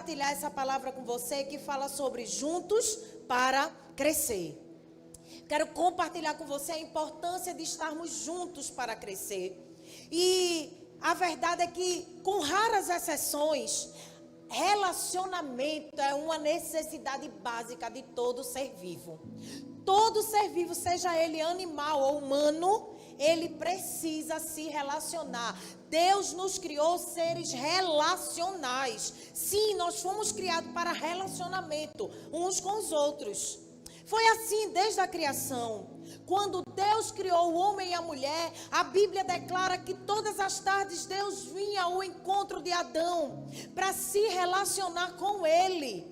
compartilhar essa palavra com você que fala sobre juntos para crescer. Quero compartilhar com você a importância de estarmos juntos para crescer. E a verdade é que, com raras exceções, relacionamento é uma necessidade básica de todo ser vivo. Todo ser vivo, seja ele animal ou humano, ele precisa se relacionar. Deus nos criou seres relacionais. Sim, nós fomos criados para relacionamento uns com os outros. Foi assim desde a criação. Quando Deus criou o homem e a mulher, a Bíblia declara que todas as tardes Deus vinha ao encontro de Adão para se relacionar com ele.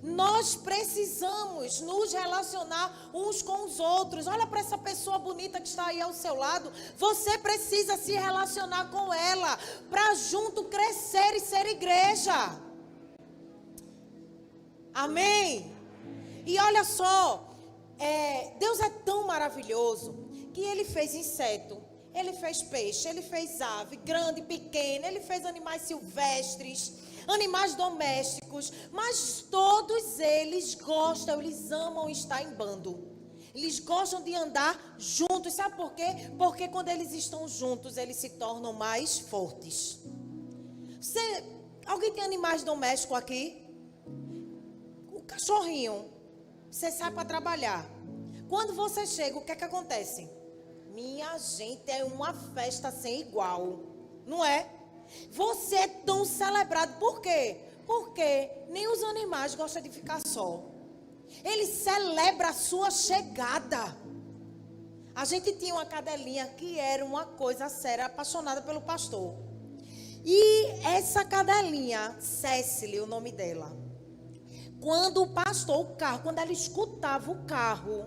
Nós precisamos nos relacionar uns com os outros. Olha para essa pessoa bonita que está aí ao seu lado. Você precisa se relacionar com ela para junto crescer e ser igreja. Amém? E olha só, Deus é tão maravilhoso que Ele fez inseto, Ele fez peixe, Ele fez ave, grande, pequena, Ele fez animais silvestres, animais domésticos, mas todos eles gostam, eles amam estar em bando. Eles gostam de andar juntos, sabe por quê? Porque quando eles estão juntos, eles se tornam mais fortes. Alguém tem animais domésticos aqui? O cachorrinho, você sai para trabalhar. Quando você chega, o que é que acontece? Minha gente, é uma festa sem igual, não é? Você é tão celebrado. Por quê? Porque nem os animais gostam de ficar só. Eles celebram a sua chegada. A gente tinha uma cadelinha que era uma coisa séria, apaixonada pelo pastor. E essa cadelinha, Cécile, o nome dela, quando o pastor, o carro, quando ela escutava o carro,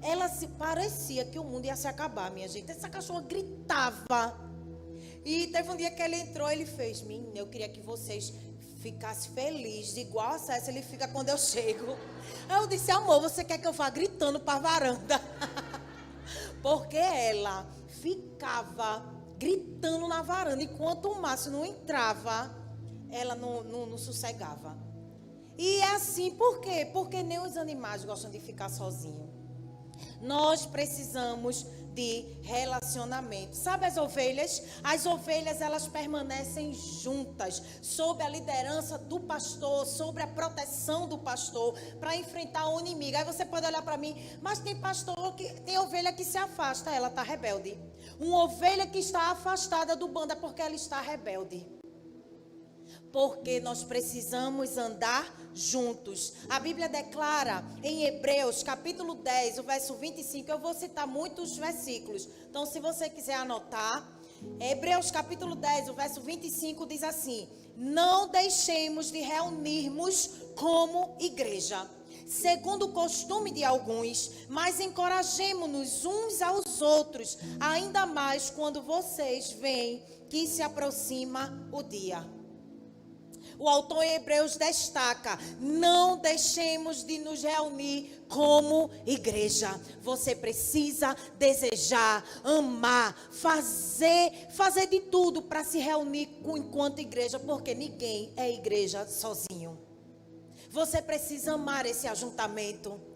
ela se parecia que o mundo ia se acabar, minha gente. Essa cachorra gritava. E teve um dia que ele entrou, ele fez: menina, eu queria que vocês ficassem felizes, igual a Cécia, ele fica quando eu chego. Aí eu disse: amor, você quer que eu vá gritando para a varanda? Porque ela ficava gritando na varanda, enquanto o Márcio não entrava, ela não sossegava. E é assim, por quê? Porque nem os animais gostam de ficar sozinhos. Nós precisamos de relacionamento. Sabe as ovelhas? As ovelhas, elas permanecem juntas, sob a liderança do pastor, sob a proteção do pastor, para enfrentar o inimigo. Aí você pode olhar para mim: mas tem pastor, tem ovelha que se afasta, ela está rebelde. Uma ovelha que está afastada do bando é porque ela está rebelde. Porque nós precisamos andar juntos. A Bíblia declara em Hebreus, capítulo 10, o verso 25. Eu vou citar muitos versículos. Então, se você quiser anotar, Hebreus, capítulo 10, o verso 25 diz assim: não deixemos de reunirmos como igreja, segundo o costume de alguns, mas encorajemo-nos uns aos outros, ainda mais quando vocês veem que se aproxima o dia. O autor em Hebreus destaca: não deixemos de nos reunir como igreja. Você precisa desejar, amar, fazer de tudo para se reunir enquanto igreja, porque ninguém é igreja sozinho. Você precisa amar esse ajuntamento.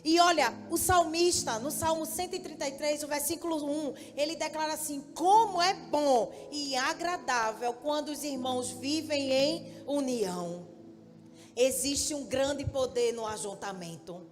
E olha, o salmista, no Salmo 133, o versículo 1, ele declara assim: como é bom e agradável quando os irmãos vivem em união. Existe um grande poder no ajuntamento.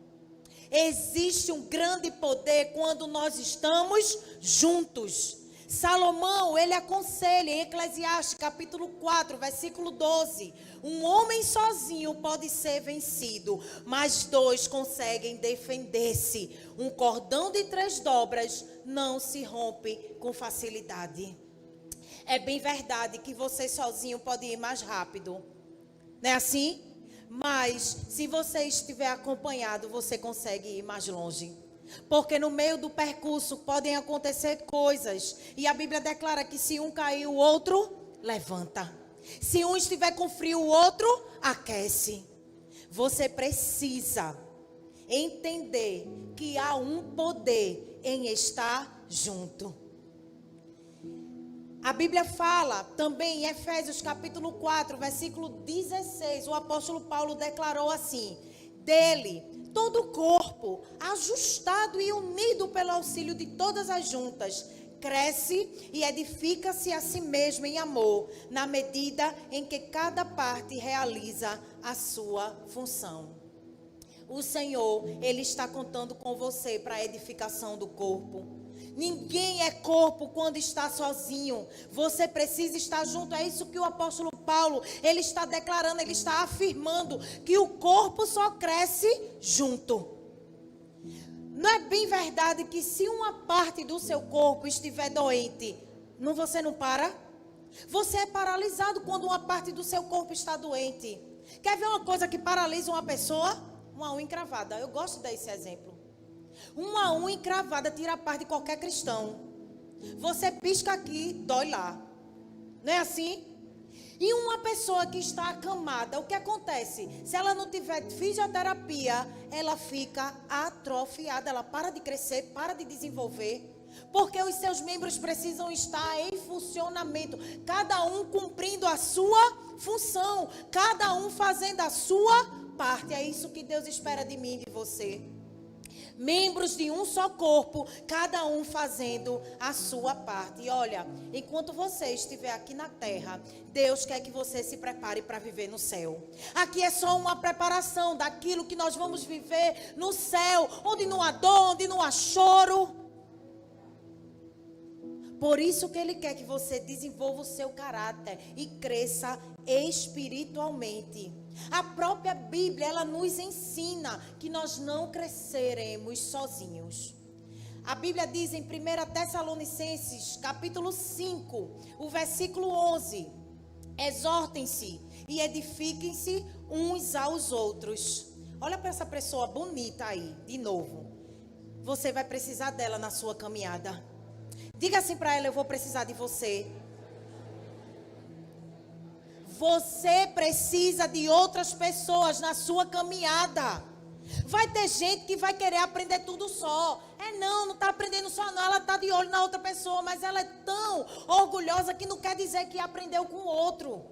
Existe um grande poder quando nós estamos juntos. Salomão, ele aconselha em Eclesiastes, capítulo 4, versículo 12. Um homem sozinho pode ser vencido, mas dois conseguem defender-se. Um cordão de 3 dobras não se rompe com facilidade. É bem verdade que você sozinho pode ir mais rápido, não é assim? Mas se você estiver acompanhado, você consegue ir mais longe. Porque no meio do percurso podem acontecer coisas. E a Bíblia declara que se um cair, o outro levanta. Se um estiver com frio, o outro aquece. Você precisa entender que há um poder em estar junto. A Bíblia fala também em Efésios capítulo 4, versículo 16, o apóstolo Paulo declarou assim: dele, todo o corpo, ajustado e unido pelo auxílio de todas as juntas, cresce e edifica-se a si mesmo em amor, na medida em que cada parte realiza a sua função. O Senhor, Ele está contando com você para a edificação do corpo. Ninguém é corpo quando está sozinho. Você precisa estar junto. É isso que o apóstolo Paulo, ele está declarando, ele está afirmando que o corpo só cresce junto. Não é bem verdade que se uma parte do seu corpo estiver doente, você não para? Você é paralisado quando uma parte do seu corpo está doente. Quer ver uma coisa que paralisa uma pessoa? Uma unha encravada. Eu gosto de dar esse exemplo. Uma unha encravada tira a paz de qualquer cristão. Você pisca aqui, dói lá. Não é assim? E uma pessoa que está acamada, o que acontece? Se ela não tiver fisioterapia, ela fica atrofiada. Ela para de crescer, para de desenvolver. Porque os seus membros precisam estar em funcionamento. Cada um cumprindo a sua função. Cada um fazendo a sua parte. É isso que Deus espera de mim e de você. Membros de um só corpo, cada um fazendo a sua parte. E olha, enquanto você estiver aqui na terra, Deus quer que você se prepare para viver no céu. Aqui é só uma preparação daquilo que nós vamos viver no céu, onde não há dor, onde não há choro. Por isso que Ele quer que você desenvolva o seu caráter e cresça espiritualmente. A própria Bíblia, ela nos ensina que nós não cresceremos sozinhos. A Bíblia diz em 1 Tessalonicenses, capítulo 5, o versículo 11: exortem-se e edifiquem-se uns aos outros. Olha para essa pessoa bonita aí, de novo. Você vai precisar dela na sua caminhada. Diga assim para ela: eu vou precisar de você. Você precisa de outras pessoas na sua caminhada. Vai ter gente que vai querer aprender tudo só. Não está aprendendo só não. Ela está de olho na outra pessoa, mas ela é tão orgulhosa que não quer dizer que aprendeu com o outro.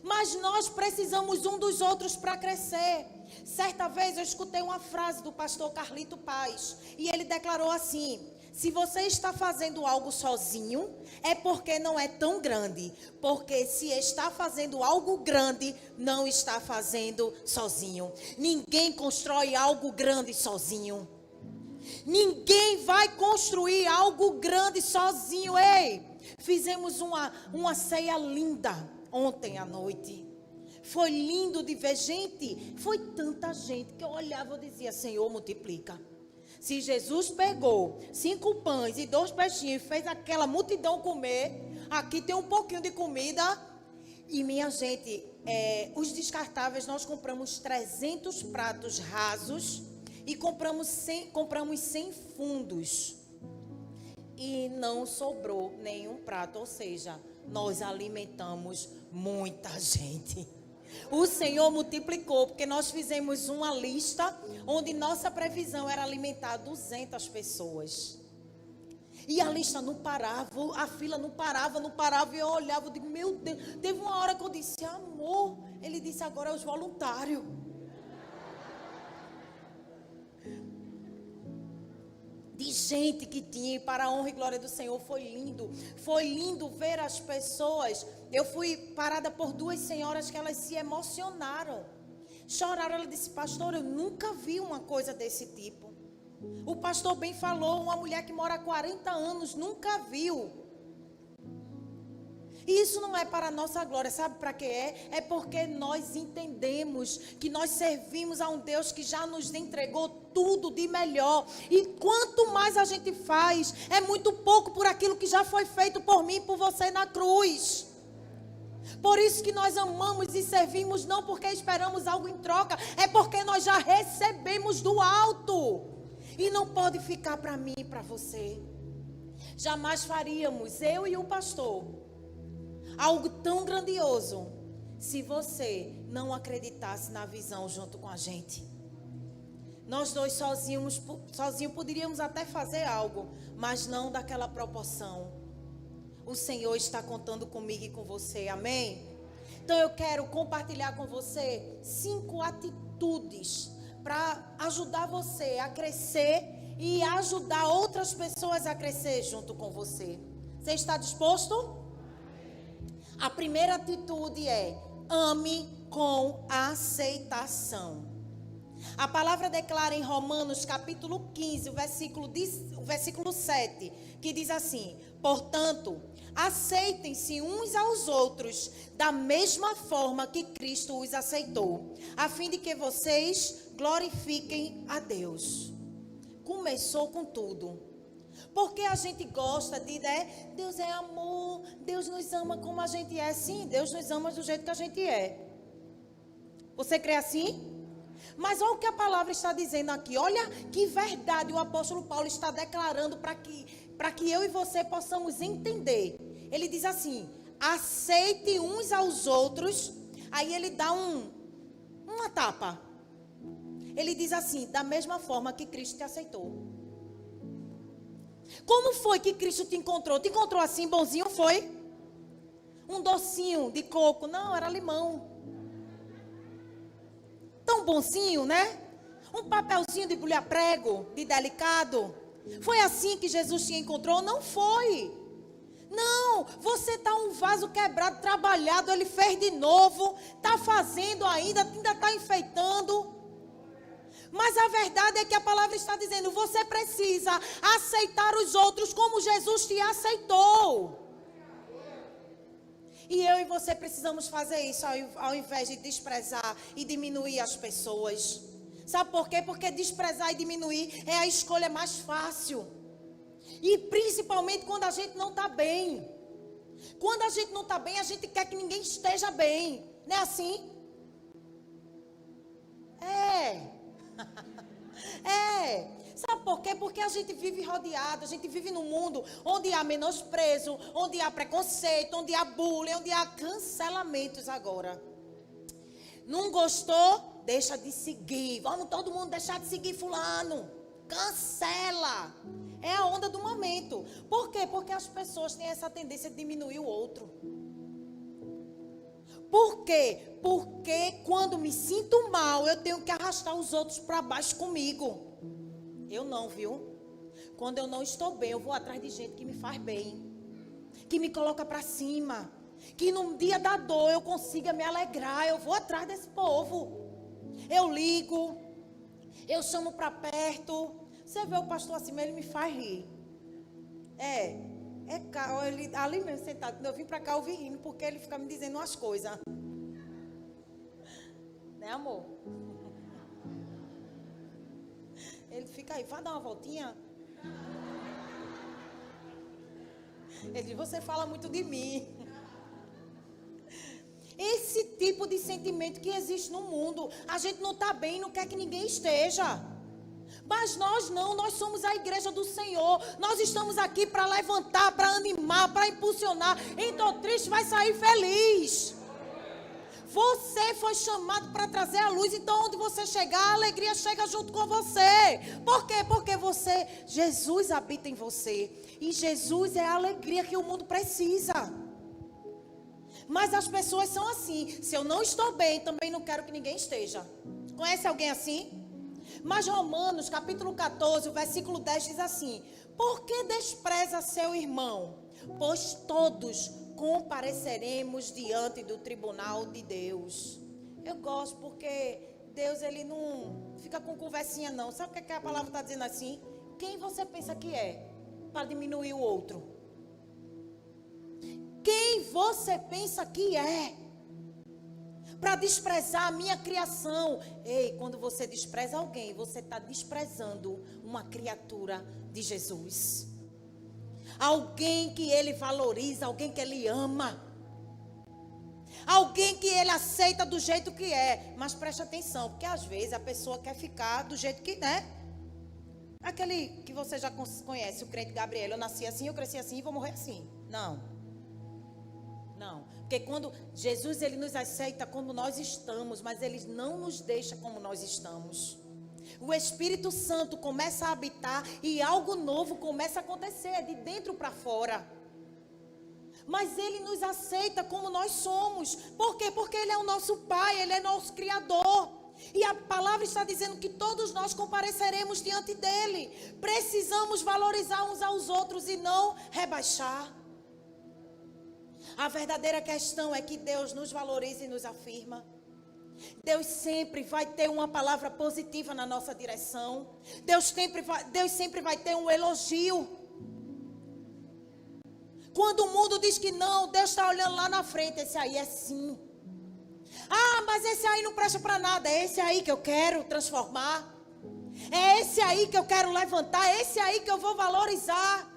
Mas nós precisamos um dos outros para crescer. Certa vez eu escutei uma frase do pastor Carlito Paz. E ele declarou assim: se você está fazendo algo sozinho, é porque não é tão grande. Porque se está fazendo algo grande, não está fazendo sozinho. Ninguém constrói algo grande sozinho. Ninguém vai construir algo grande sozinho. Ei, fizemos uma ceia linda ontem à noite. Foi lindo de ver gente. Foi tanta gente que eu olhava e dizia: Senhor, multiplica. Se Jesus pegou 5 pães e 2 peixinhos e fez aquela multidão comer, aqui tem um pouquinho de comida. E minha gente, os descartáveis, nós compramos 300 pratos rasos e compramos 100 fundos. E não sobrou nenhum prato, ou seja, nós alimentamos muita gente. O Senhor multiplicou, porque nós fizemos uma lista onde nossa previsão era alimentar 200 pessoas. E a lista não parava, a fila não parava, e eu olhava e digo: meu Deus. Teve uma hora que eu disse: amor, ele disse: agora é os voluntários. De gente que tinha, e para a honra e glória do Senhor, foi lindo ver as pessoas. Eu fui parada por 2 senhoras que elas se emocionaram, choraram. Ela disse: pastor, eu nunca vi uma coisa desse tipo. O pastor bem falou, uma mulher que mora há 40 anos, nunca viu. E isso não é para a nossa glória, sabe para que é? É porque nós entendemos que nós servimos a um Deus que já nos entregou tudo de melhor. E quanto mais a gente faz, é muito pouco por aquilo que já foi feito por mim e por você na cruz. Por isso que nós amamos e servimos, não porque esperamos algo em troca, é porque nós já recebemos do alto. E não pode ficar para mim e para você. Jamais faríamos, eu e o pastor, algo tão grandioso se você não acreditasse na visão junto com a gente. Nós dois sozinhos poderíamos até fazer algo, mas não daquela proporção. o Senhor está contando comigo e com você, amém? Então eu quero compartilhar com você 5 atitudes para ajudar você a crescer e ajudar outras pessoas a crescer junto com você. Você está disposto? A primeira atitude é: ame com aceitação. A palavra declara em Romanos capítulo 15, o versículo 7, que diz assim: portanto, aceitem-se uns aos outros da mesma forma que Cristo os aceitou, a fim de que vocês glorifiquem a Deus. Começou com tudo. Porque a gente gosta de, né? Deus é amor, Deus nos ama como a gente é. Sim, Deus nos ama do jeito que a gente é. Você crê assim? Mas olha o que a palavra está dizendo aqui. Olha que verdade o apóstolo Paulo está declarando para que eu e você possamos entender. Ele diz assim: aceite uns aos outros. Aí ele dá uma tapa. Ele diz assim: da mesma forma que Cristo te aceitou. Como foi que Cristo te encontrou? Te encontrou assim, bonzinho, foi? Um docinho de coco? Não, era limão. Tão bonzinho, né? Um papelzinho de bolha prego, de delicado. Foi assim que Jesus te encontrou? Não foi. Não, você está um vaso quebrado, trabalhado, ele fez de novo, está fazendo ainda está enfeitando. Mas a verdade é que a palavra está dizendo: você precisa aceitar os outros como Jesus te aceitou. E eu e você precisamos fazer isso ao invés de desprezar e diminuir as pessoas. Sabe por quê? Porque desprezar e diminuir é a escolha mais fácil. E principalmente quando a gente não está bem. Quando a gente não está bem, a gente quer que ninguém esteja bem. Não é assim? Sabe por quê? Porque a gente vive rodeado, a gente vive num mundo onde há menosprezo, onde há preconceito, onde há bullying, onde há cancelamentos agora. Não gostou? Deixa de seguir. Vamos todo mundo deixar de seguir fulano. Cancela. É a onda do momento. Por quê? Porque as pessoas têm essa tendência de diminuir o outro. Por quê? Porque quando me sinto mal, eu tenho que arrastar os outros para baixo comigo. Eu não, viu? Quando eu não estou bem, eu vou atrás de gente que me faz bem. Que me coloca para cima. Que no dia da dor eu consiga me alegrar. Eu vou atrás desse povo. Eu ligo. Eu chamo para perto. Você vê o pastor assim, mas ele me faz rir. Ele, ali mesmo sentado, quando eu vim para cá, eu vim rindo, porque ele fica me dizendo umas coisas. Né, amor? Ele fica aí, vai dar uma voltinha? Ele diz: você fala muito de mim. Esse tipo de sentimento que existe no mundo. A gente não está bem, não quer que ninguém esteja. Mas nós não, nós somos a igreja do Senhor. Nós estamos aqui para levantar, para animar, para impulsionar. Então triste vai sair feliz. Você foi chamado para trazer a luz. Então onde você chegar, a alegria chega junto com você. Por quê? Porque Jesus habita em você. E Jesus é a alegria que o mundo precisa. Mas as pessoas são assim: se eu não estou bem, também não quero que ninguém esteja. Conhece alguém assim? Mas Romanos capítulo 14, o versículo 10 diz assim: por que despreza seu irmão? Pois todos compareceremos diante do tribunal de Deus. Eu gosto porque Deus, ele não fica com conversinha não. Sabe o que a palavra está dizendo assim? Quem você pensa que é para diminuir o outro? Quem você pensa que é para desprezar a minha criação? Ei, quando você despreza alguém, você está desprezando uma criatura de Jesus. Alguém que ele valoriza, alguém que ele ama. Alguém que ele aceita do jeito que é. Mas preste atenção, porque às vezes a pessoa quer ficar do jeito que é. Aquele que você já conhece, o crente Gabriel: eu nasci assim, eu cresci assim e vou morrer assim. Não. Porque quando Jesus, ele nos aceita como nós estamos, mas ele não nos deixa como nós estamos. O Espírito Santo começa a habitar e algo novo começa a acontecer de dentro para fora. Mas Ele nos aceita como nós somos. Por quê? Porque Ele é o nosso Pai, Ele é nosso Criador. E a palavra está dizendo que todos nós compareceremos diante dEle. Precisamos valorizar uns aos outros e não rebaixar. A verdadeira questão é que Deus nos valoriza e nos afirma. Deus sempre vai ter uma palavra positiva na nossa direção. Deus sempre vai ter um elogio. Quando o mundo diz que não, Deus está olhando lá na frente. Esse aí é sim. Ah, mas esse aí não presta para nada. É esse aí que eu quero transformar. É esse aí que eu quero levantar. É esse aí que eu vou valorizar.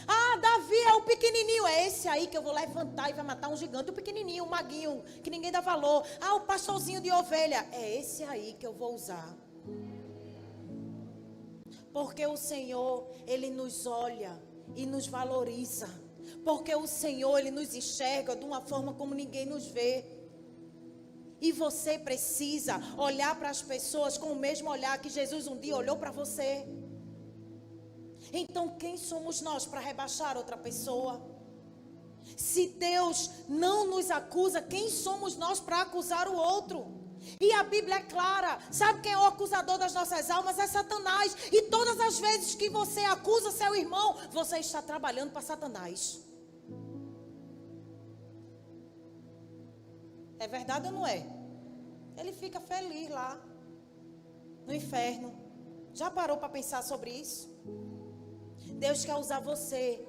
Ah, Davi é o pequenininho. É esse aí que eu vou levantar e vai matar um gigante. O pequenininho, o maguinho, que ninguém dá valor. Ah, o pastorzinho de ovelha. É esse aí que eu vou usar. Porque o Senhor, Ele nos olha e nos valoriza. Porque o Senhor, Ele nos enxerga de uma forma como ninguém nos vê. E você precisa olhar para as pessoas com o mesmo olhar que Jesus um dia olhou para você. Então quem somos nós para rebaixar outra pessoa? Se Deus não nos acusa, quem somos nós para acusar o outro? E a Bíblia é clara. Sabe quem é o acusador das nossas almas? É Satanás. E todas as vezes que você acusa seu irmão, você está trabalhando para Satanás. É verdade ou não é? Ele fica feliz lá no inferno. Já parou para pensar sobre isso? Deus quer usar você.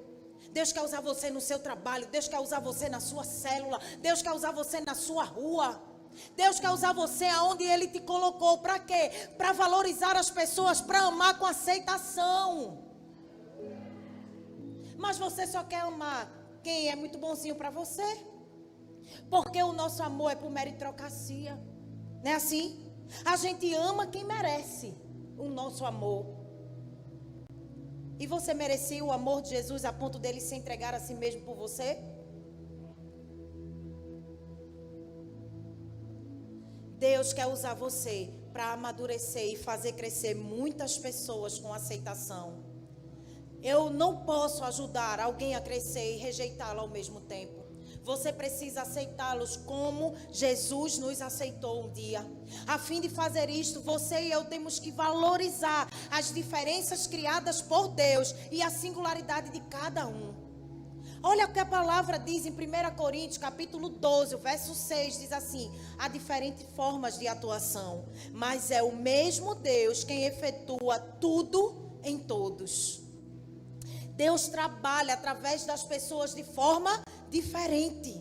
Deus quer usar você no seu trabalho. Deus quer usar você na sua célula. Deus quer usar você na sua rua. Deus quer usar você aonde Ele te colocou. Para quê? Para valorizar as pessoas, para amar com aceitação. Mas você só quer amar quem é muito bonzinho para você? Porque o nosso amor é por meritocracia. Não é assim? A gente ama quem merece o nosso amor. E você merecia o amor de Jesus a ponto dele se entregar a si mesmo por você? Deus quer usar você para amadurecer e fazer crescer muitas pessoas com aceitação. Eu não posso ajudar alguém a crescer e rejeitá-lo ao mesmo tempo. Você precisa aceitá-los como Jesus nos aceitou um dia. A fim de fazer isto, você e eu temos que valorizar as diferenças criadas por Deus e a singularidade de cada um. Olha o que a palavra diz em 1 Coríntios, capítulo 12, o verso 6, diz assim: há diferentes formas de atuação, mas é o mesmo Deus quem efetua tudo em todos. Deus trabalha através das pessoas de forma diferente.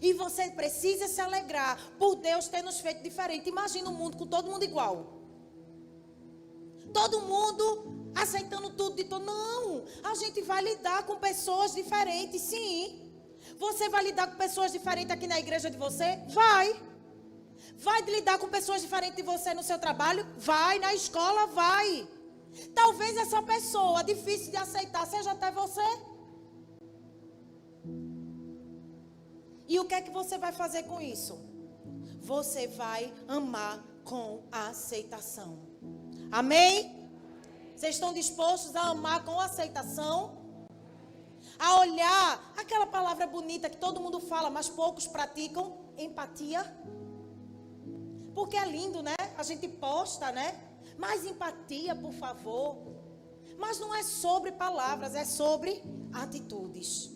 E você precisa se alegrar por Deus ter nos feito diferente. Imagina um mundo com todo mundo igual. Todo mundo aceitando tudo de todo. Não, a gente vai lidar com pessoas diferentes, sim. Você vai lidar com pessoas diferentes aqui na igreja de você? Vai. Vai lidar com pessoas diferentes de você no seu trabalho? Vai. Na escola? Vai. Talvez essa pessoa difícil de aceitar seja até você. E o que é que você vai fazer com isso? Você vai amar com aceitação. Amém? Vocês estão dispostos a amar com aceitação? A olhar aquela palavra bonita que todo mundo fala, mas poucos praticam, empatia. Porque é lindo, né? A gente posta, né? Mais empatia, por favor. Mas não é sobre palavras, é sobre atitudes.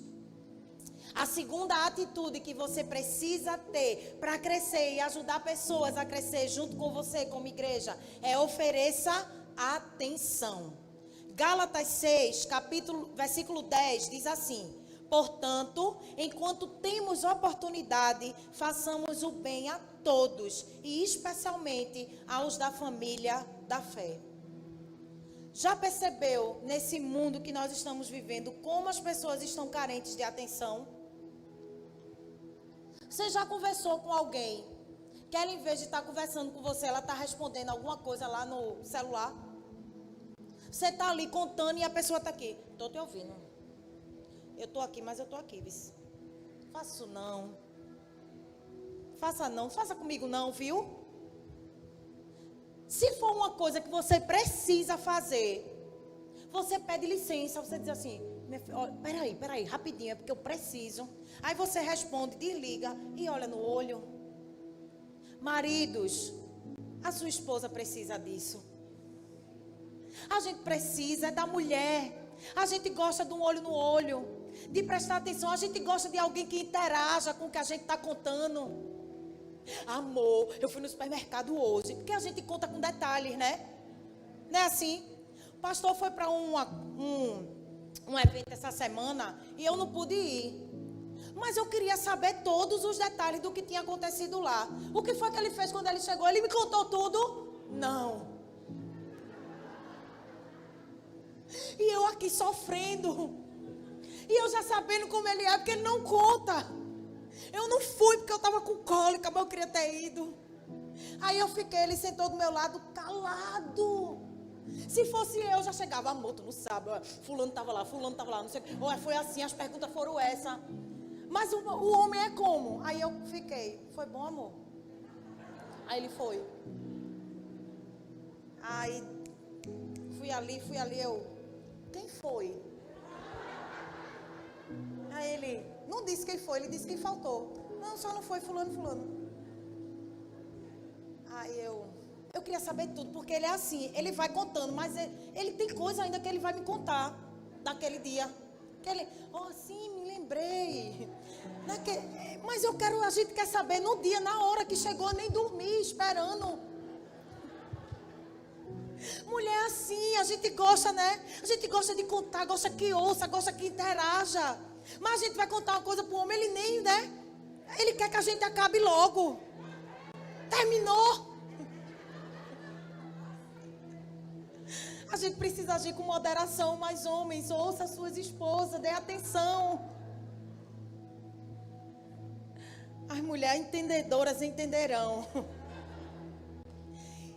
A segunda atitude que você precisa ter para crescer e ajudar pessoas a crescer junto com você como igreja é ofereça atenção. Gálatas 6, versículo 10 diz assim: portanto, enquanto temos oportunidade, façamos o bem a todos e especialmente aos da família da fé. Já percebeu nesse mundo que nós estamos vivendo como as pessoas estão carentes de atenção? Você já conversou com alguém que ela, em vez de estar conversando com você, ela está respondendo alguma coisa lá no celular? Você está ali contando e a pessoa está aqui. Estou te ouvindo. Eu estou aqui, mas eu estou aqui, viu? Faço não. Faça não, faça comigo não, viu? Se for uma coisa que você precisa fazer, você pede licença, você diz assim: Peraí, rapidinho, é porque eu preciso. Aí você responde, desliga e olha no olho. Maridos, a sua esposa precisa disso. A gente precisa da mulher. A gente gosta de um olho no olho, de prestar atenção. A gente gosta de alguém que interaja com o que a gente está contando. Amor, eu fui no supermercado hoje. Porque a gente conta com detalhes, né? Não é assim? O pastor foi para um evento essa semana e eu não pude ir. Mas eu queria saber todos os detalhes do que tinha acontecido lá. O que foi que ele fez quando ele chegou? Ele me contou tudo? Não. E eu aqui sofrendo. E eu já sabendo como ele é, porque ele não conta. Eu não fui porque eu estava com cólica, mas eu queria ter ido. Aí eu fiquei, ele sentou do meu lado calado. Se fosse eu, já chegava, amor, tu não sabe, fulano estava lá, não sei. Ou foi assim, as perguntas foram essa. Mas o homem é como? Aí eu fiquei, foi bom, amor? Aí ele foi. Aí fui ali, quem foi? Aí ele, não disse quem foi, ele disse quem faltou. Não, só não foi fulano. Aí eu queria saber tudo, porque ele é assim, ele vai contando, mas ele tem coisa ainda que ele vai me contar daquele dia. Que ele, sim, me lembrei. Mas a gente quer saber no dia, na hora que chegou, nem dormir, esperando. Mulher assim, a gente gosta, né? A gente gosta de contar, gosta que ouça, gosta que interaja. Mas a gente vai contar uma coisa pro homem, ele nem, né? Ele quer que a gente acabe logo. Terminou. A gente precisa agir com moderação, mas homens, ouça suas esposas, dê atenção. As mulheres entendedoras entenderão.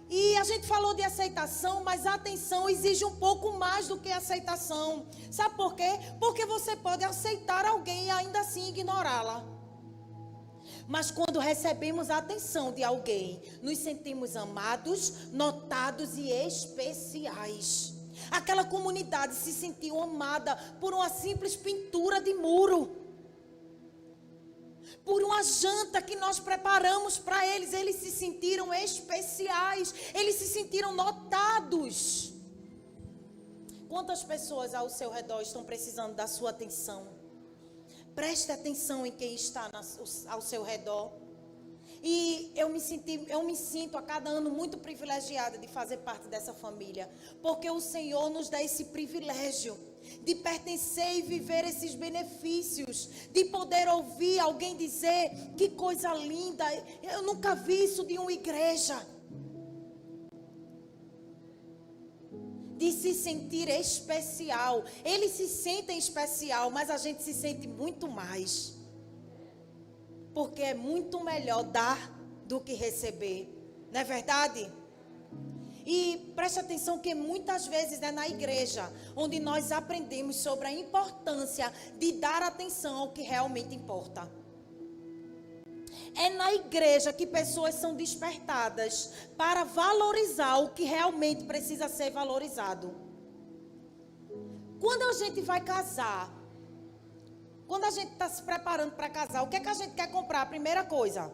E a gente falou de aceitação, mas a atenção exige um pouco mais do que aceitação. Sabe por quê? Porque você pode aceitar alguém e ainda assim ignorá-la. Mas quando recebemos a atenção de alguém, nos sentimos amados, notados e especiais. Aquela comunidade se sentiu amada por uma simples pintura de muro. Por uma janta que nós preparamos para eles. Eles se sentiram especiais. Eles se sentiram notados. Quantas pessoas ao seu redor estão precisando da sua atenção? Preste atenção em quem está ao seu redor. E eu me sinto a cada ano muito privilegiada de fazer parte dessa família. Porque o Senhor nos dá esse privilégio de pertencer e viver esses benefícios. De poder ouvir alguém dizer, que coisa linda, eu nunca vi isso de uma igreja. De se sentir especial. Eles se sentem especial, mas a gente se sente muito mais. Porque é muito melhor dar do que receber. Não é verdade? E preste atenção que muitas vezes é na igreja onde nós aprendemos sobre a importância de dar atenção ao que realmente importa. É na igreja que pessoas são despertadas para valorizar o que realmente precisa ser valorizado. Quando a gente vai casar, quando a gente está se preparando para casar, o que é que a gente quer comprar? A primeira coisa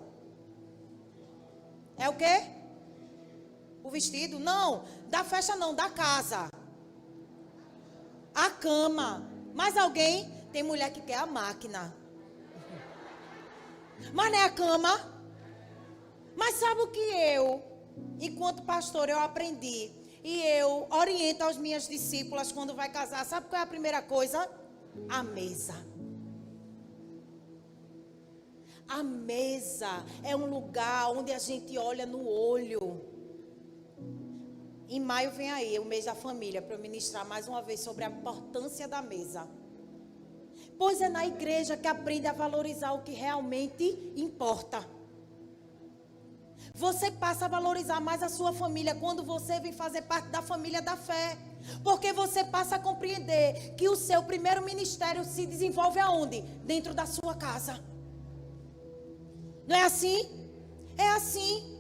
é o quê? O vestido? Não, da festa não, da casa. A cama. Mais alguém? Tem mulher que quer a máquina. Mas não é a cama. Mas sabe o que eu, enquanto pastor, eu aprendi? E eu oriento as minhas discípulas quando vai casar. Sabe qual é a primeira coisa? A mesa. A mesa é um lugar onde a gente olha no olho. Em maio vem aí o mês da família para eu ministrar mais uma vez sobre a importância da mesa. Pois é na igreja que aprende a valorizar o que realmente importa. Você passa a valorizar mais a sua família quando você vem fazer parte da família da fé. Porque você passa a compreender que o seu primeiro ministério se desenvolve aonde? Dentro da sua casa. Não é assim? É assim.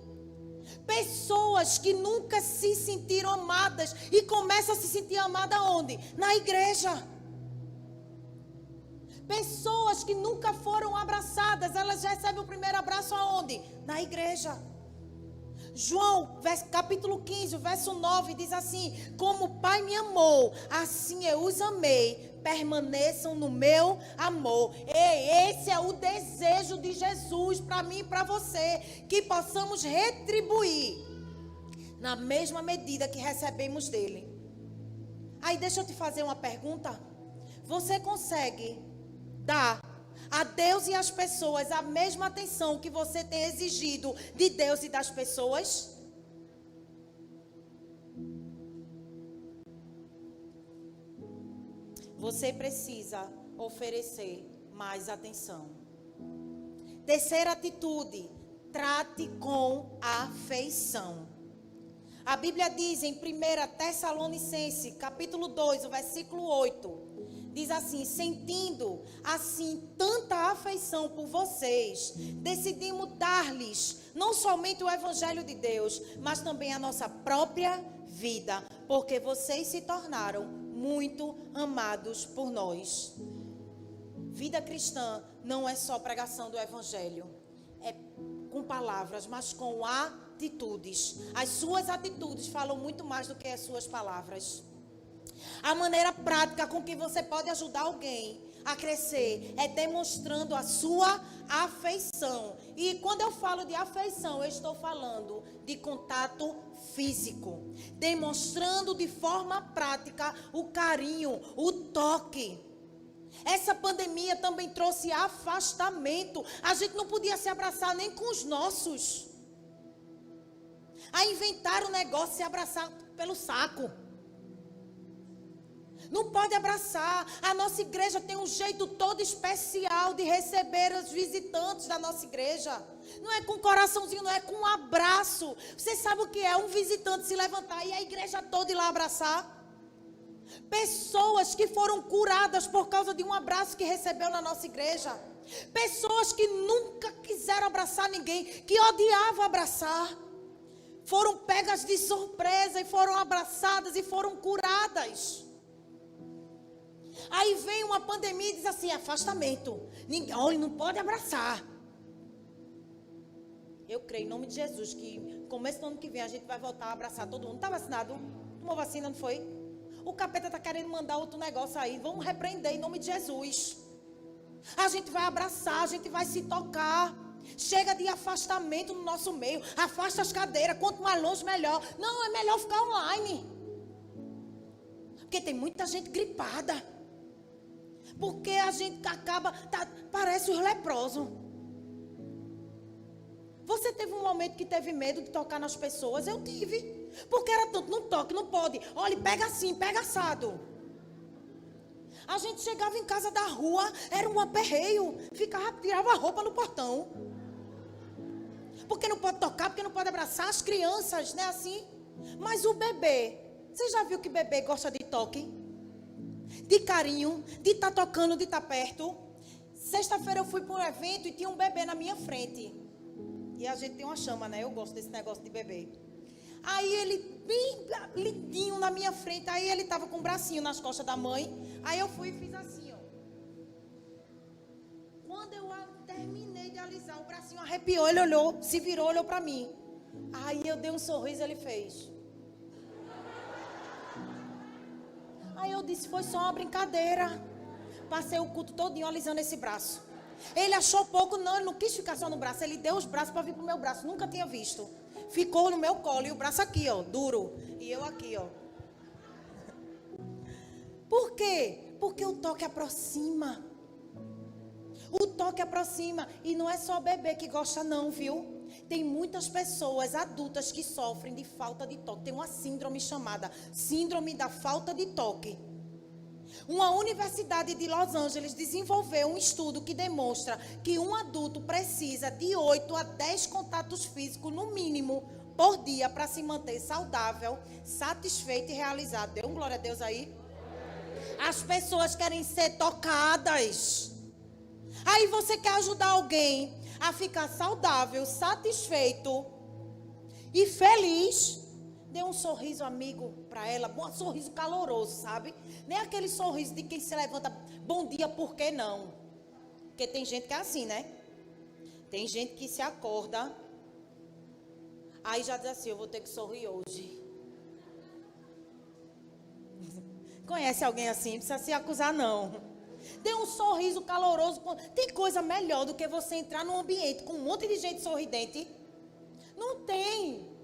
Pessoas que nunca se sentiram amadas e começam a se sentir amadas aonde? Na igreja. Pessoas que nunca foram abraçadas, elas recebem o primeiro abraço aonde? Na igreja. João, capítulo 15, verso 9, diz assim: como o Pai me amou, assim eu os amei, permaneçam no meu amor. Esse é o desejo de Jesus para mim e para você, que possamos retribuir na mesma medida que recebemos dele. Aí deixa eu te fazer uma pergunta. Você consegue dar a Deus e às pessoas a mesma atenção que você tem exigido de Deus e das pessoas? Você precisa oferecer mais atenção. Terceira atitude: trate com afeição. A Bíblia diz em 1 Tessalonicenses, capítulo 2, o versículo 8, diz assim: sentindo assim tanta afeição por vocês, decidimos dar-lhes não somente o Evangelho de Deus, mas também a nossa própria vida, porque vocês se tornaram muito amados por nós. Vida cristã não é só pregação do Evangelho, é com palavras, mas com atitudes. As suas atitudes falam muito mais do que as suas palavras. A maneira prática com que você pode ajudar alguém a crescer é demonstrando a sua afeição. E quando eu falo de afeição, eu estou falando de contato físico. Demonstrando de forma prática o carinho, o toque. Essa pandemia também trouxe afastamento. A gente não podia se abraçar nem com os nossos. Aí inventaram o negócio de se abraçar pelo saco. Não pode abraçar. A nossa igreja tem um jeito todo especial de receber os visitantes da nossa igreja. Não é com coraçãozinho, não é com um abraço. Você sabe o que é um visitante se levantar e a igreja toda ir lá abraçar? Pessoas que foram curadas por causa de um abraço que recebeu na nossa igreja. Pessoas que nunca quiseram abraçar ninguém, que odiavam abraçar, foram pegas de surpresa e foram abraçadas e foram curadas. Aí vem uma pandemia e diz assim: afastamento. Ninguém, olha, não pode abraçar. Eu creio em nome de Jesus que começo do ano que vem a gente vai voltar a abraçar todo mundo. Está vacinado? Tomou vacina, não foi? O capeta está querendo mandar outro negócio aí. Vamos repreender em nome de Jesus. A gente vai abraçar, a gente vai se tocar. Chega de afastamento no nosso meio. Afasta as cadeiras, quanto mais longe melhor. Não, é melhor ficar online. Porque tem muita gente gripada. Porque a gente acaba, parece os leprosos. Você teve um momento que teve medo de tocar nas pessoas? Eu tive. Porque era tanto, não toque, não pode. Olha, pega assim, pega assado. A gente chegava em casa da rua, era um aperreio. Tirava a roupa no portão. Porque não pode tocar, porque não pode abraçar as crianças, né, assim. Mas o bebê, você já viu que bebê gosta de toque? De carinho, de estar tocando, de estar perto. Sexta-feira eu fui para um evento e tinha um bebê na minha frente. E a gente tem uma chama, né? Eu gosto desse negócio de bebê. Aí ele, bem lindinho na minha frente. Aí ele estava com o bracinho nas costas da mãe. Aí eu fui e fiz assim, ó. Quando eu terminei de alisar, o bracinho arrepiou. Ele olhou, se virou, olhou para mim. Aí eu dei um sorriso, ele fez. Aí eu disse, foi só uma brincadeira. Passei o culto todinho alisando esse braço. Ele achou pouco, não, ele não quis ficar só no braço. Ele deu os braços para vir pro meu braço, nunca tinha visto. Ficou no meu colo e o braço aqui, ó, duro. E eu aqui, ó. Por quê? Porque o toque aproxima. O toque aproxima. E não é só bebê que gosta não, viu? Tem muitas pessoas adultas que sofrem de falta de toque. Tem uma síndrome chamada síndrome da falta de toque. Uma universidade de Los Angeles desenvolveu um estudo que demonstra que um adulto precisa de 8 a 10 contatos físicos, no mínimo, por dia, para se manter saudável, satisfeito e realizado. Dê um glória a Deus aí. As pessoas querem ser tocadas. Aí você quer ajudar alguém a ficar saudável, satisfeito e feliz. Dê um sorriso amigo para ela, um sorriso caloroso, sabe? Nem aquele sorriso de quem se levanta, bom dia, por que não? Porque tem gente que é assim, né? Tem gente que se acorda, aí já diz assim, eu vou ter que sorrir hoje. Conhece alguém assim? Não precisa se acusar, não. Dê um sorriso caloroso. Tem coisa melhor do que você entrar num ambiente com um monte de gente sorridente? Não tem.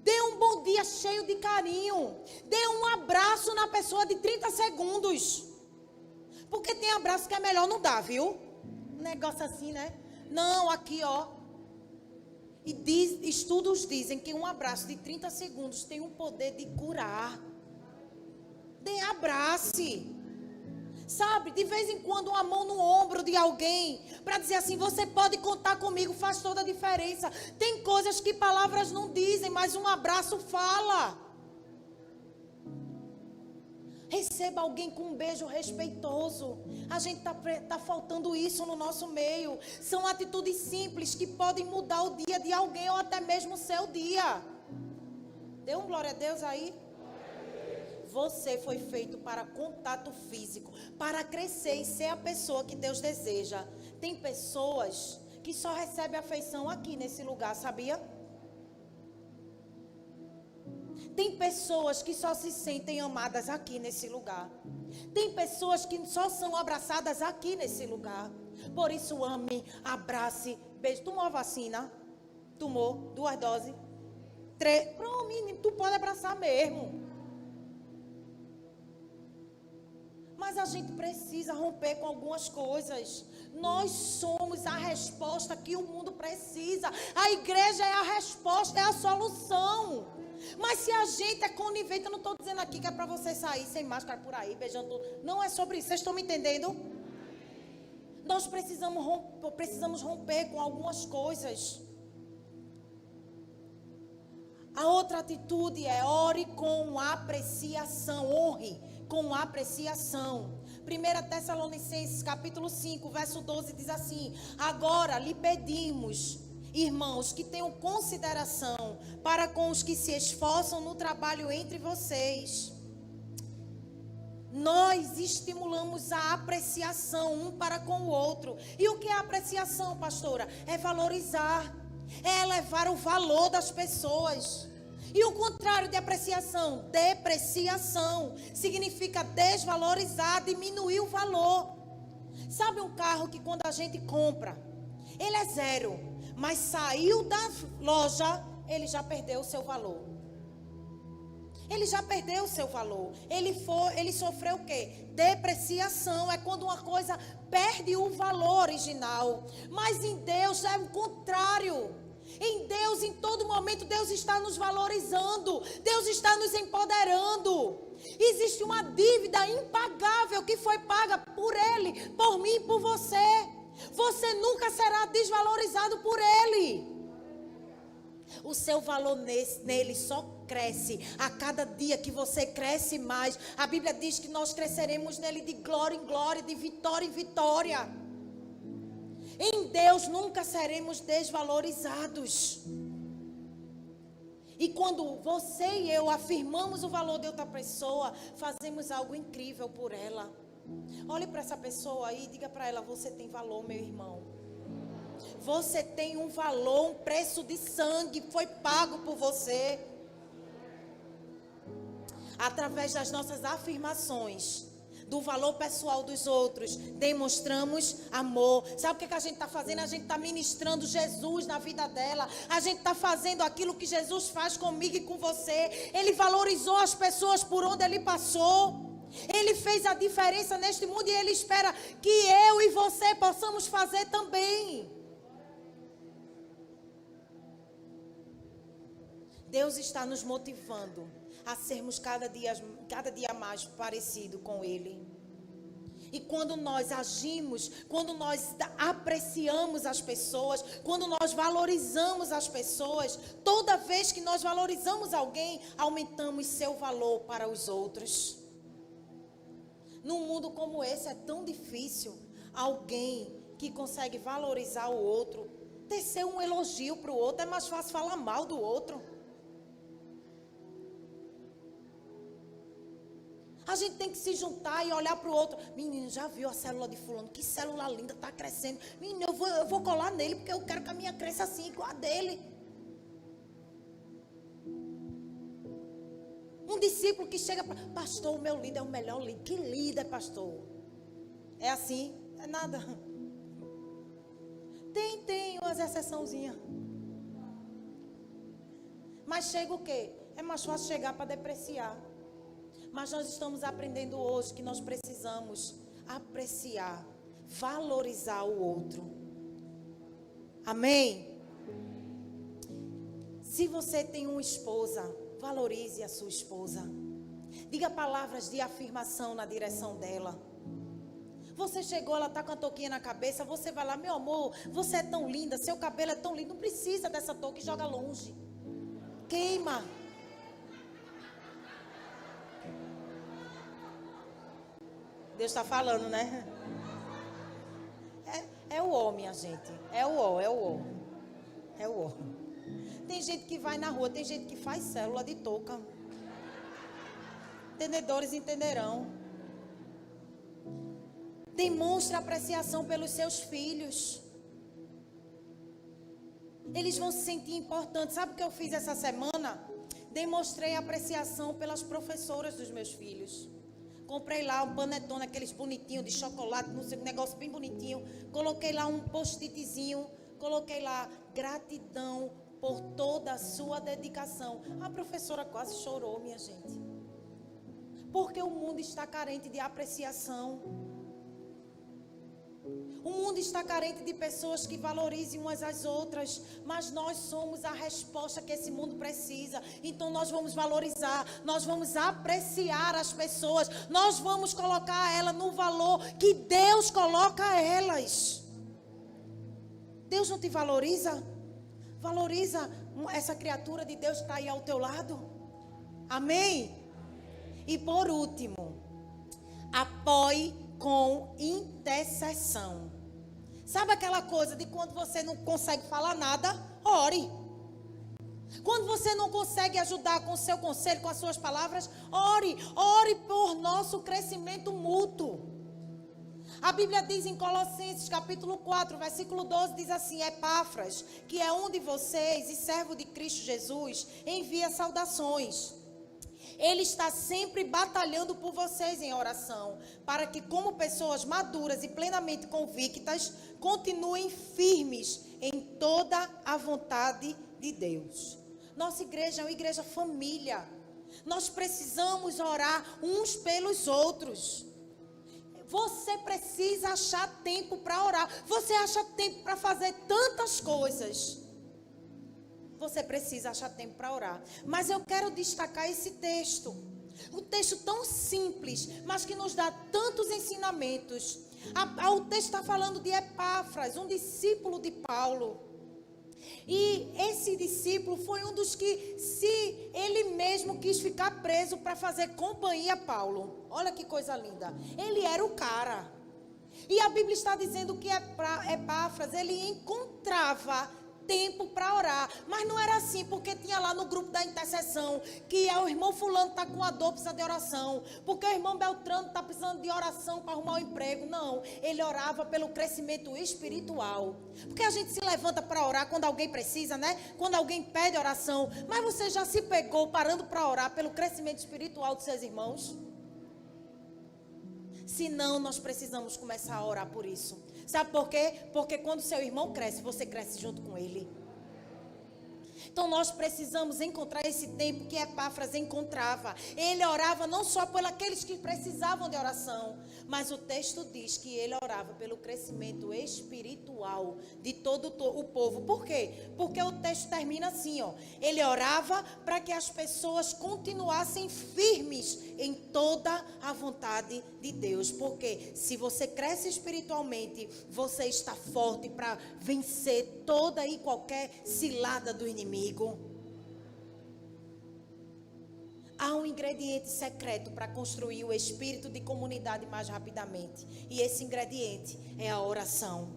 Dê um bom dia cheio de carinho. Dê um abraço na pessoa de 30 segundos. Porque tem abraço que é melhor não dar, viu? Um negócio assim, né? Não, aqui, ó. E estudos dizem que um abraço de 30 segundos tem o poder de curar. Dê abrace. Sabe, de vez em quando uma mão no ombro de alguém, para dizer assim, você pode contar comigo, faz toda a diferença. Tem coisas que palavras não dizem, mas um abraço fala. Receba alguém com um beijo respeitoso. A gente tá faltando isso no nosso meio. São atitudes simples que podem mudar o dia de alguém ou até mesmo o seu dia. Dê um glória a Deus aí. Você foi feito para contato físico, para crescer e ser a pessoa que Deus deseja. Tem pessoas que só recebem afeição aqui nesse lugar, sabia? Tem pessoas que só se sentem amadas aqui nesse lugar. Tem pessoas que só são abraçadas aqui nesse lugar. Por isso ame, abrace, beije. Tomou a vacina? Tomou 2 doses? 3? Pronto, menino, tu pode abraçar mesmo. Mas a gente precisa romper com algumas coisas. Nós somos a resposta que o mundo precisa. A igreja é a resposta, é a solução. Mas se a gente é conivente, eu não estou dizendo aqui que é para você sair sem máscara por aí, beijando tudo. Não é sobre isso, vocês estão me entendendo? Nós precisamos romper com algumas coisas. A outra atitude é ore com apreciação, honre com apreciação. 1 Tessalonicenses capítulo 5, verso 12 diz assim: agora lhe pedimos, irmãos, que tenham consideração para com os que se esforçam no trabalho entre vocês. Nós estimulamos a apreciação um para com o outro. E o que é apreciação, pastora? É valorizar, é elevar o valor das pessoas. E o contrário de apreciação, depreciação, significa desvalorizar, diminuir o valor. Sabe um carro que quando a gente compra, ele é 0, mas saiu da loja, ele já perdeu o seu valor. Ele já perdeu o seu valor. Ele sofreu o quê? Depreciação. É quando uma coisa perde o valor original. Mas em Deus é o contrário. Em Deus, em todo momento, Deus está nos valorizando. Deus está nos empoderando. Existe uma dívida impagável que foi paga por Ele, por mim e por você. Você nunca será desvalorizado por Ele. O seu valor nele só cresce a cada dia que você cresce mais. A Bíblia diz que nós cresceremos nele de glória em glória, de vitória em vitória. Em Deus nunca seremos desvalorizados. E quando você e eu afirmamos o valor de outra pessoa, fazemos algo incrível por ela. Olhe para essa pessoa aí e diga para ela: você tem valor, meu irmão. Você tem um valor, um preço de sangue, foi pago por você. Através das nossas afirmações do valor pessoal dos outros, demonstramos amor. Sabe o que a gente está fazendo? A gente está ministrando Jesus na vida dela. A gente está fazendo aquilo que Jesus faz comigo e com você. Ele valorizou as pessoas por onde ele passou. Ele fez a diferença neste mundo e ele espera que eu e você possamos fazer também. Deus está nos motivando a sermos cada dia mais parecido com Ele. E quando nós agimos, quando nós apreciamos as pessoas, quando nós valorizamos as pessoas, toda vez que nós valorizamos alguém, aumentamos seu valor para os outros. Num mundo como esse é tão difícil alguém que consegue valorizar o outro, tecer um elogio para o outro. É mais fácil falar mal do outro. A gente tem que se juntar e olhar para o outro. Menino, já viu a célula de fulano? Que célula linda, está crescendo. Menino, eu vou colar nele, porque eu quero que a minha cresça assim, igual a dele. Um discípulo que chega para... Pastor, o meu líder é o melhor líder. Que líder, pastor? É assim? É nada. Tem umas exceçãozinhas. Mas chega o quê? É mais fácil chegar para depreciar. Mas nós estamos aprendendo hoje que nós precisamos apreciar, valorizar o outro. Amém? Se você tem uma esposa, valorize a sua esposa. Diga palavras de afirmação na direção dela. Você chegou, ela está com a touquinha na cabeça, você vai lá, meu amor, você é tão linda, seu cabelo é tão lindo, não precisa dessa touca, joga longe. Queima. Deus está falando, né? É o ó, minha gente. É o ó. É o ó. Tem gente que vai na rua, tem gente que faz célula de touca. Entendedores entenderão. Demonstre apreciação pelos seus filhos. Eles vão se sentir importantes. Sabe o que eu fiz essa semana? Demonstrei apreciação pelas professoras dos meus filhos. Comprei lá um panetone, aqueles bonitinhos de chocolate, não sei, um negócio bem bonitinho. Coloquei lá um post-itzinho. Coloquei lá, gratidão por toda a sua dedicação. A professora quase chorou, minha gente. Porque o mundo está carente de apreciação. O mundo está carente de pessoas que valorizem umas às outras, mas nós somos a resposta que esse mundo precisa. Então nós vamos valorizar, nós vamos apreciar as pessoas, nós vamos colocar elas no valor que Deus coloca elas. Deus não te valoriza? Valoriza essa criatura de Deus que está aí ao teu lado. Amém? E por último, apoie com intercessão. Sabe aquela coisa de quando você não consegue falar nada, ore. Quando você não consegue ajudar com o seu conselho, com as suas palavras, ore. Ore por nosso crescimento mútuo. A Bíblia diz em Colossenses capítulo 4, versículo 12, diz assim: Epáfras, que é um de vocês e servo de Cristo Jesus, envia saudações. Ele está sempre batalhando por vocês em oração, para que como pessoas maduras e plenamente convictas, continuem firmes em toda a vontade de Deus. Nossa igreja é uma igreja família. Nós precisamos orar uns pelos outros. Você precisa achar tempo para orar. Você acha tempo para fazer tantas coisas. Você precisa achar tempo para orar. Mas eu quero destacar esse texto. Um texto tão simples, mas que nos dá tantos ensinamentos. O texto está falando de Epáfras, um discípulo de Paulo. E esse discípulo foi um dos que, se ele mesmo quis ficar preso para fazer companhia a Paulo. Olha que coisa linda. Ele era o cara. E a Bíblia está dizendo que Epáfras, ele encontrava tempo para orar, mas não era assim, porque tinha lá no grupo da intercessão, que o irmão fulano está com a dor, precisa de oração, porque o irmão Beltrano está precisando de oração para arrumar um emprego. Não, ele orava pelo crescimento espiritual, porque a gente se levanta para orar quando alguém precisa, né? Quando alguém pede oração, mas você já se pegou parando para orar pelo crescimento espiritual dos seus irmãos? Se não, nós precisamos começar a orar por isso. Sabe por quê? Porque quando seu irmão cresce, você cresce junto com ele. Então nós precisamos encontrar esse tempo que Epáfras encontrava. Ele orava não só por aqueles que precisavam de oração, mas o texto diz que ele orava pelo crescimento espiritual de todo o povo. Por quê? Porque o texto termina assim, ó. Ele orava para que as pessoas continuassem firmes em toda a vontade de Deus. Porque se você cresce espiritualmente, você está forte para vencer toda e qualquer cilada do inimigo. Há um ingrediente secreto para construir o espírito de comunidade mais rapidamente. E esse ingrediente é a oração.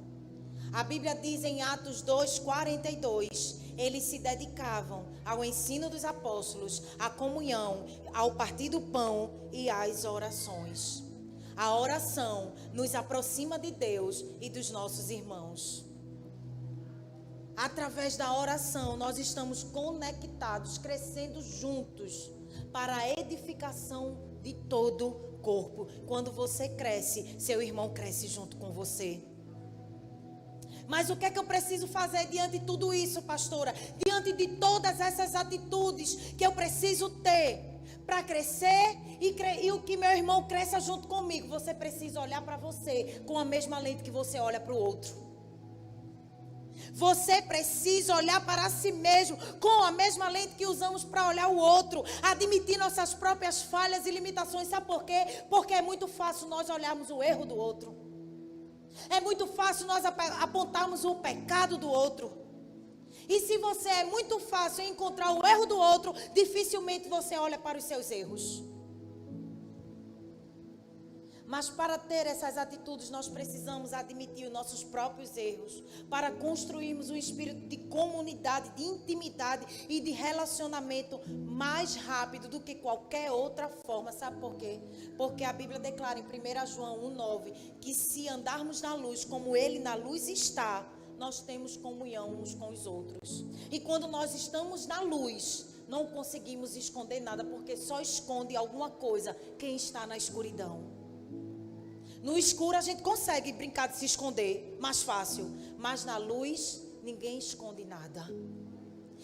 A Bíblia diz em Atos 2:42: eles se dedicavam ao ensino dos apóstolos, à comunhão, ao partir do pão e às orações. A oração nos aproxima de Deus e dos nossos irmãos. Através da oração, nós estamos conectados, crescendo juntos para a edificação de todo o corpo. Quando você cresce, seu irmão cresce junto com você. Mas o que é que eu preciso fazer diante de tudo isso, pastora? Diante de todas essas atitudes que eu preciso ter para crescer e o que meu irmão cresça junto comigo. Você precisa olhar para você com a mesma lente que você olha para o outro. Você precisa olhar para si mesmo com a mesma lente que usamos para olhar o outro. Admitir nossas próprias falhas e limitações. Sabe por quê? Porque é muito fácil nós olharmos o erro do outro. É muito fácil nós apontarmos o pecado do outro. E se você é muito fácil encontrar o erro do outro, dificilmente você olha para os seus erros. Mas para ter essas atitudes, nós precisamos admitir os nossos próprios erros, para construirmos um espírito de comunidade, de intimidade e de relacionamento mais rápido do que qualquer outra forma. Sabe por quê? Porque a Bíblia declara em 1 João 1,9 que se andarmos na luz como Ele na luz está, nós temos comunhão uns com os outros. E quando nós estamos na luz, não conseguimos esconder nada, porque só esconde alguma coisa quem está na escuridão. No escuro a gente consegue brincar de se esconder, mais fácil. Mas na luz, ninguém esconde nada.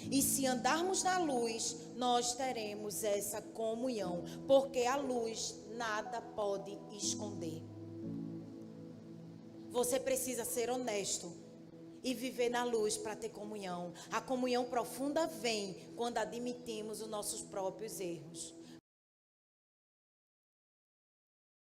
E se andarmos na luz, nós teremos essa comunhão. Porque a luz nada pode esconder. Você precisa ser honesto e viver na luz para ter comunhão. A comunhão profunda vem quando admitimos os nossos próprios erros.